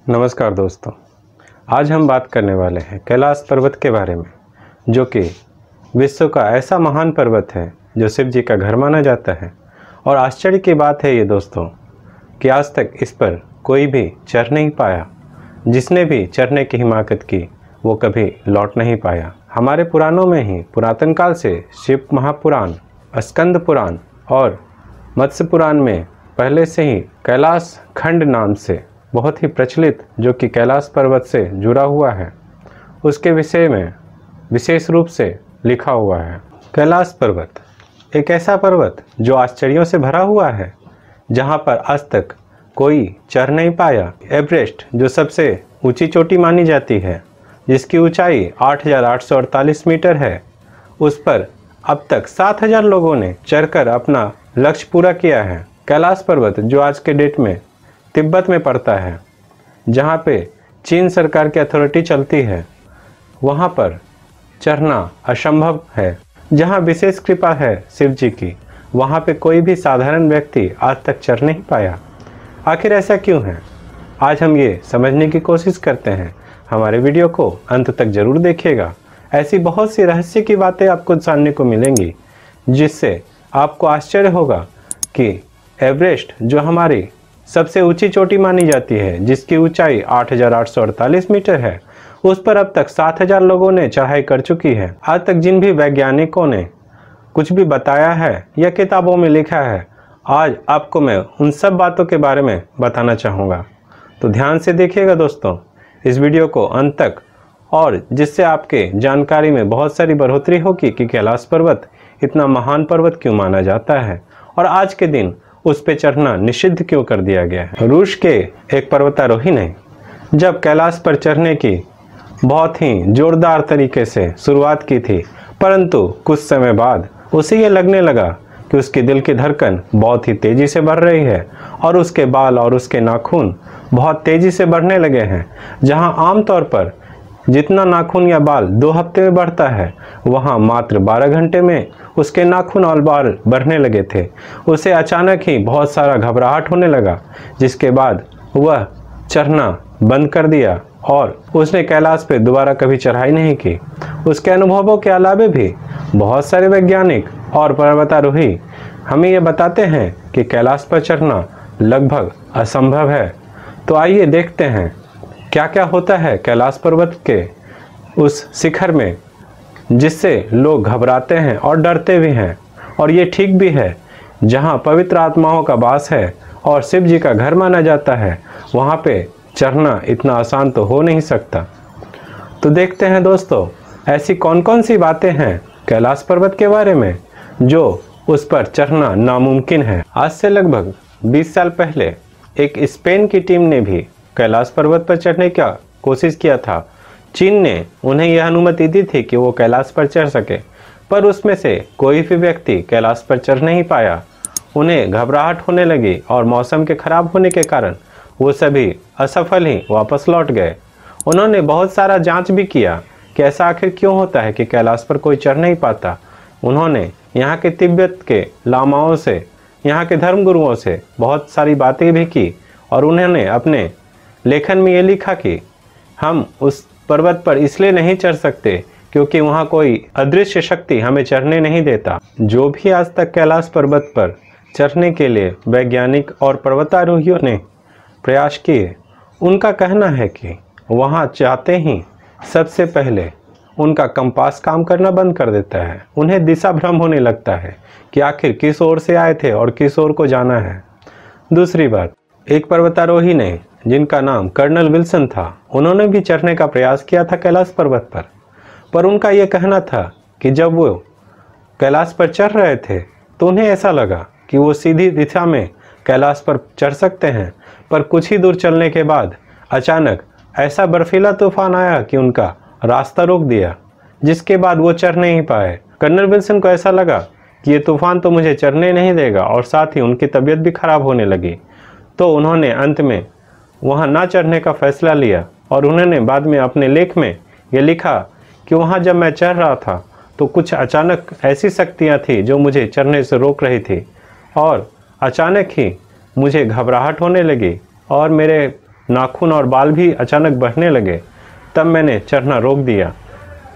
नमस्कार दोस्तों, आज हम बात करने वाले हैं कैलाश पर्वत के बारे में, जो कि विश्व का ऐसा महान पर्वत है जो शिव जी का घर माना जाता है। और आश्चर्य की बात है ये दोस्तों कि आज तक इस पर कोई भी चढ़ नहीं पाया। जिसने भी चढ़ने की हिमाकत की वो कभी लौट नहीं पाया। हमारे पुराणों में ही पुरातन काल से शिव महापुराण, स्कंद पुराण और मत्स्य पुराण में पहले से ही कैलाश खंड नाम से बहुत ही प्रचलित, जो कि कैलाश पर्वत से जुड़ा हुआ है, उसके विषय में विशेष रूप से लिखा हुआ है। कैलाश पर्वत एक ऐसा पर्वत जो आश्चर्यों से भरा हुआ है, जहां पर आज तक कोई चढ़ नहीं पाया। एवरेस्ट जो सबसे ऊंची चोटी मानी जाती है, जिसकी ऊंचाई 8,848 मीटर है, उस पर अब तक 7,000 लोगों ने चढ़कर अपना लक्ष्य पूरा किया है। कैलाश पर्वत जो आज के डेट में तिब्बत में पड़ता है, जहाँ पे चीन सरकार की अथॉरिटी चलती है, वहाँ पर चढ़ना असंभव है। जहाँ विशेष कृपा है शिव जी की, वहाँ पे कोई भी साधारण व्यक्ति आज तक चढ़ नहीं पाया। आखिर ऐसा क्यों है, आज हम ये समझने की कोशिश करते हैं। हमारे वीडियो को अंत तक जरूर देखिएगा। ऐसी बहुत सी रहस्य की बातें आपको जानने को मिलेंगी, जिससे आपको आश्चर्य होगा कि एवरेस्ट जो हमारी सबसे ऊंची चोटी मानी जाती है, जिसकी ऊंचाई 8,848 मीटर है, उस पर अब तक 7,000 लोगों ने चढ़ाई कर चुकी है। आज तक जिन भी वैज्ञानिकों ने कुछ भी बताया है या किताबों में लिखा है, आज आपको मैं उन सब बातों के बारे में बताना चाहूँगा। तो ध्यान से देखिएगा दोस्तों इस वीडियो को अंत तक, और जिससे आपके जानकारी में बहुत सारी बढ़ोतरी होगी कि कैलाश पर्वत इतना महान पर्वत क्यों माना जाता है और आज के दिन उस पे चढ़ना निषिद्ध क्यों कर दिया गया है। रूस के एक पर्वतारोही ने जब कैलाश पर चढ़ने की बहुत ही जोरदार तरीके से शुरुआत की थी, परंतु कुछ समय बाद उसे ये लगने लगा कि उसके दिल की धड़कन बहुत ही तेज़ी से बढ़ रही है और उसके बाल और उसके नाखून बहुत तेज़ी से बढ़ने लगे हैं। जहां आमतौर पर जितना नाखून या बाल 2 हफ्ते में बढ़ता है, वहाँ मात्र 12 घंटे में उसके नाखून और बाल बढ़ने लगे थे। उसे अचानक ही बहुत सारा घबराहट होने लगा, जिसके बाद वह चढ़ना बंद कर दिया और उसने कैलाश पे दोबारा कभी चढ़ाई नहीं की। उसके अनुभवों के अलावा भी बहुत सारे वैज्ञानिक और पर्वतारोही हमें ये बताते हैं कि कैलाश पर चढ़ना लगभग असंभव है। तो आइए देखते हैं क्या क्या होता है कैलाश पर्वत के उस शिखर में, जिससे लोग घबराते हैं और डरते भी हैं। और ये ठीक भी है, जहाँ पवित्र आत्माओं का वास है और शिव जी का घर माना जाता है, वहाँ पे चढ़ना इतना आसान तो हो नहीं सकता। तो देखते हैं दोस्तों ऐसी कौन कौन सी बातें हैं कैलाश पर्वत के बारे में जो उस पर चढ़ना नामुमकिन है। आज से लगभग 20 साल पहले एक स्पेन की टीम ने भी कैलाश पर्वत पर चढ़ने का कोशिश किया था। चीन ने उन्हें यह अनुमति दी थी कि वो कैलाश पर चढ़ सके, पर उसमें से कोई भी व्यक्ति कैलाश पर चढ़ नहीं पाया। उन्हें घबराहट होने लगी और मौसम के खराब होने के कारण वो सभी असफल ही वापस लौट गए। उन्होंने बहुत सारा जांच भी किया कि ऐसा आखिर क्यों होता है कि कैलाश पर कोई चढ़ नहीं पाता। उन्होंने यहाँ के तिब्बत के लामाओं से, यहाँ के धर्मगुरुओं से बहुत सारी बातें भी की और उन्होंने अपने लेखन में ये लिखा कि हम उस पर्वत पर इसलिए नहीं चढ़ सकते क्योंकि वहाँ कोई अदृश्य शक्ति हमें चढ़ने नहीं देता। जो भी आज तक कैलाश पर्वत पर चढ़ने के लिए वैज्ञानिक और पर्वतारोहियों ने प्रयास किए, उनका कहना है कि वहाँ जाते ही सबसे पहले उनका कंपास काम करना बंद कर देता है। उन्हें दिशा भ्रम होने लगता है कि आखिर किस ओर से आए थे और किस ओर को जाना है। दूसरी बात, एक पर्वतारोही ने जिनका नाम कर्नल विल्सन था, उन्होंने भी चढ़ने का प्रयास किया था कैलाश पर्वत पर उनका यह कहना था कि जब वो कैलाश पर चढ़ रहे थे तो उन्हें ऐसा लगा कि वो सीधी दिशा में कैलाश पर चढ़ सकते हैं, पर कुछ ही दूर चलने के बाद अचानक ऐसा बर्फीला तूफान आया कि उनका रास्ता रोक दिया, जिसके बाद वो चढ़ नहीं पाए। कर्नल विल्सन को ऐसा लगा कि ये तूफान तो मुझे चढ़ने नहीं देगा और साथ ही उनकी तबीयत भी खराब होने लगी। तो उन्होंने अंत में वहाँ ना चढ़ने का फैसला लिया और उन्होंने बाद में अपने लेख में ये लिखा कि वहाँ जब मैं चढ़ रहा था तो कुछ अचानक ऐसी शक्तियाँ थी जो मुझे चढ़ने से रोक रही थी और अचानक ही मुझे घबराहट होने लगी और मेरे नाखून और बाल भी अचानक बढ़ने लगे, तब मैंने चढ़ना रोक दिया।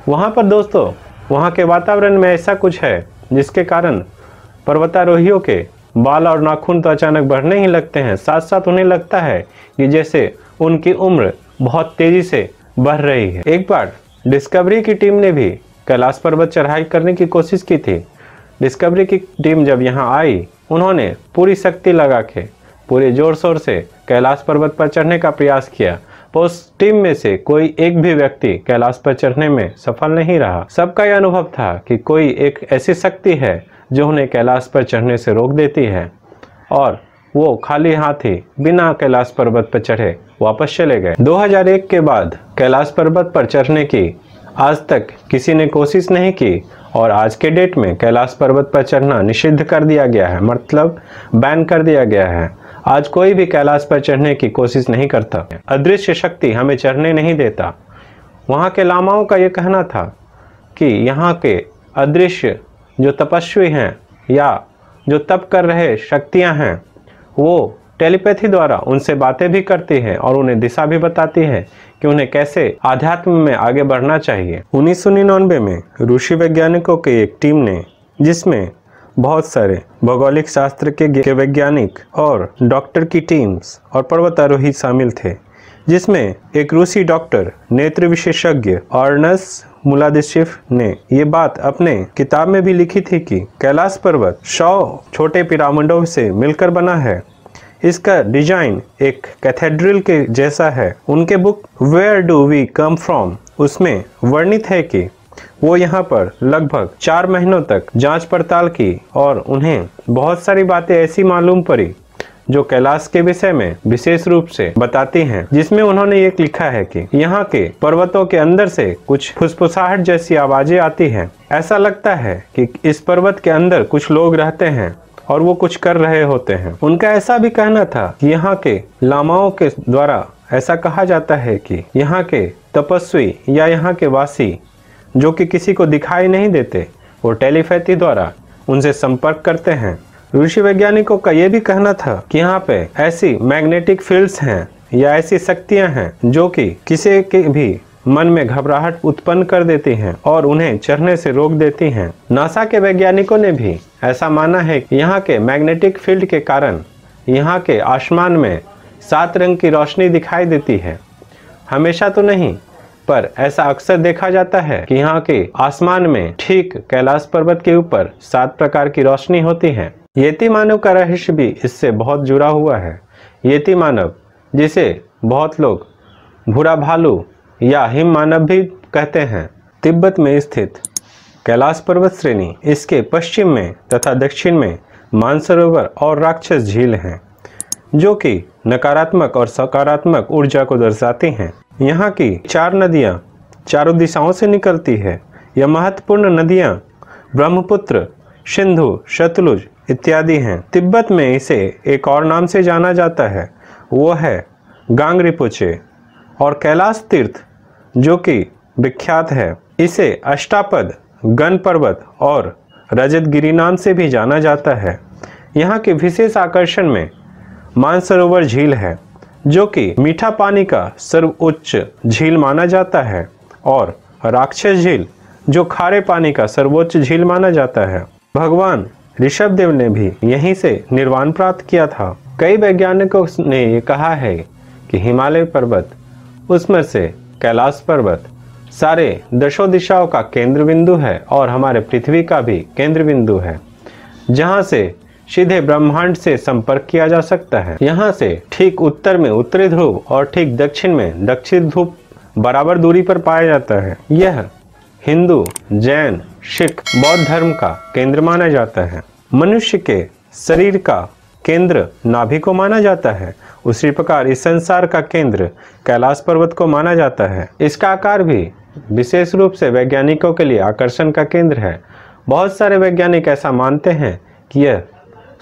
वहाँ पर दोस्तों, वहाँ के वातावरण में ऐसा कुछ है जिसके कारण पर्वतारोहियों के बाल और नाखून तो अचानक बढ़ने ही लगते हैं, साथ साथ उन्हें लगता है कि जैसे उनकी उम्र बहुत तेज़ी से बढ़ रही है। एक बार डिस्कवरी की टीम ने भी कैलाश पर्वत चढ़ाई करने की कोशिश की थी। डिस्कवरी की टीम जब यहाँ आई, उन्होंने पूरी शक्ति लगा के पूरे जोर शोर से कैलाश पर्वत पर चढ़ने का प्रयास किया, पर उस टीम में से कोई एक भी व्यक्ति कैलाश पर चढ़ने में सफल नहीं रहा। सबका यह अनुभव था कि कोई एक ऐसी शक्ति है जो उन्हें कैलाश पर चढ़ने से रोक देती है, और वो खाली हाथी बिना कैलाश पर्वत पर चढ़े वापस चले गए। 2001 के बाद कैलाश पर्वत पर चढ़ने की आज तक किसी ने कोशिश नहीं की, और आज के डेट में कैलाश पर्वत पर चढ़ना निषिद्ध कर दिया गया है, मतलब बैन कर दिया गया है। आज कोई भी कैलाश पर चढ़ने की कोशिश नहीं करता। अदृश्य शक्ति हमें चढ़ने नहीं देता। वहाँ के लामाओं का ये कहना था कि यहाँ के अदृश्य जो तपस्वी हैं या जो तप कर रहे शक्तियाँ हैं, वो टेलीपैथी द्वारा उनसे बातें भी करती हैं और उन्हें दिशा भी बताती है कि उन्हें कैसे आध्यात्म में आगे बढ़ना चाहिए। 1999 में ऋषि वैज्ञानिकों की एक टीम ने, जिसमें बहुत सारे भौगोलिक शास्त्र के वैज्ञानिक और डॉक्टर की टीम्स और पर्वतारोही शामिल थे, जिसमें एक रूसी डॉक्टर नेत्र विशेषज्ञ अर्नस्ट मुलादिशिफ ने ये बात अपने किताब में भी लिखी थी कि कैलाश पर्वत 100 छोटे पिरामिडों से मिलकर बना है। इसका डिजाइन एक कैथेड्रल के जैसा है। उनके book where do we come from उसमें वर्णित है कि वो यहाँ पर लगभग 4 महीनों तक जांच पड़ताल की और उन्हें बहुत सारी बातें ऐसी मालूम पड़ी जो कैलाश के विषय में विशेष रूप से बताती हैं, जिसमें उन्होंने ये लिखा है कि यहाँ के पर्वतों के अंदर से कुछ फुसफुसाहट जैसी आवाजें आती हैं। ऐसा लगता है कि इस पर्वत के अंदर कुछ लोग रहते हैं और वो कुछ कर रहे होते हैं। उनका ऐसा भी कहना था कि यहाँ के लामाओं के द्वारा ऐसा कहा जाता है कि यहाँ के तपस्वी या यहाँ के वासी जो कि किसी को दिखाई नहीं देते, वो टेलीपैथी द्वारा उनसे संपर्क करते हैं। ऋषि वैज्ञानिकों का ये भी कहना था कि यहाँ पे ऐसी मैग्नेटिक फील्ड्स हैं या ऐसी शक्तियाँ हैं जो कि किसी के भी मन में घबराहट उत्पन्न कर देती हैं और उन्हें चढ़ने से रोक देती हैं। नासा के वैज्ञानिकों ने भी ऐसा माना है कि यहाँ के मैग्नेटिक फील्ड के कारण यहाँ के आसमान में 7 रंग की रोशनी दिखाई देती है। हमेशा तो नहीं, पर ऐसा अक्सर देखा जाता है कि यहाँ के आसमान में ठीक कैलाश पर्वत के ऊपर 7 प्रकार की रोशनी होती है। येती मानव का रहस्य भी इससे बहुत जुड़ा हुआ है। येती मानव, जिसे बहुत लोग भूरा भालू या हिम मानव भी कहते हैं, तिब्बत में स्थित कैलाश पर्वत श्रेणी, इसके पश्चिम में तथा दक्षिण में मानसरोवर और राक्षस झील हैं, जो कि नकारात्मक और सकारात्मक ऊर्जा को दर्शाती हैं। यहाँ की 4 नदियाँ चारों दिशाओं से निकलती है। यह महत्वपूर्ण नदियाँ ब्रह्मपुत्र, सिंधु, सतलुज इत्यादि हैं। तिब्बत में इसे एक और नाम से जाना जाता है, वो है गांग-रिपोचे, और कैलाश तीर्थ जो कि विख्यात है, इसे अष्टापद, गण पर्वत और रजतगिरी नाम से भी जाना जाता है। यहाँ के विशेष आकर्षण में मानसरोवर झील है, जो कि मीठा पानी का सर्वोच्च झील माना जाता है, और राक्षस झील जो खारे पानी का सर्वोच्च झील माना जाता है। भगवान ऋषभदेव ने भी यहीं से निर्वाण प्राप्त किया था। कई वैज्ञानिकों ने ये कहा है कि हिमालय पर्वत, उसमें से कैलाश पर्वत सारे 10 दिशाओं का केंद्र बिंदु है और हमारे पृथ्वी का भी केंद्र बिंदु है, जहाँ से सीधे ब्रह्मांड से संपर्क किया जा सकता है। यहाँ से ठीक उत्तर में उत्तरी ध्रुव और ठीक दक्षिण में दक्षिण ध्रुव बराबर दूरी पर पाया जाता है। यह हिंदू, जैन, सिख, बौद्ध धर्म का केंद्र माना जाता है। मनुष्य के शरीर का केंद्र नाभि को माना जाता है, उसी प्रकार इस संसार का केंद्र कैलाश पर्वत को माना जाता है। इसका आकार भी विशेष रूप से वैज्ञानिकों के लिए आकर्षण का केंद्र है। बहुत सारे वैज्ञानिक ऐसा मानते हैं कि यह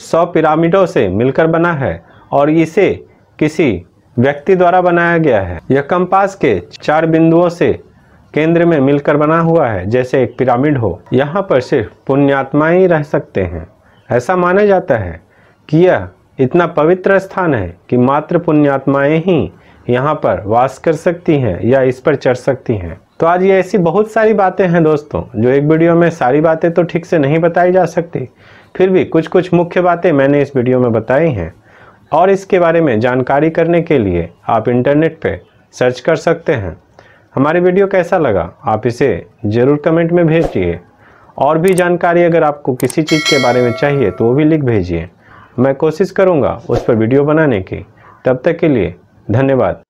100 पिरामिडों से मिलकर बना है और इसे किसी व्यक्ति द्वारा बनाया गया है। यह कंपास के 4 बिंदुओं से केंद्र में मिलकर बना हुआ है, जैसे एक पिरामिड हो। यहाँ पर सिर्फ पुण्यात्माएं ही रह सकते हैं। ऐसा माना जाता है कि यह इतना पवित्र स्थान है कि मात्र पुण्यात्माएं ही यहाँ पर वास कर सकती हैं या इस पर चढ़ सकती हैं। तो आज ये ऐसी बहुत सारी बातें हैं दोस्तों, जो एक वीडियो में सारी बातें तो ठीक से नहीं बताई जा सकती, फिर भी कुछ कुछ मुख्य बातें मैंने इस वीडियो में बताई हैं। और इसके बारे में जानकारी करने के लिए आप इंटरनेट पे सर्च कर सकते हैं। हमारी वीडियो कैसा लगा आप इसे ज़रूर कमेंट में भेजिए। और भी जानकारी अगर आपको किसी चीज़ के बारे में चाहिए तो वो भी लिख भेजिए, मैं कोशिश करूँगा उस पर वीडियो बनाने की। तब तक के लिए धन्यवाद।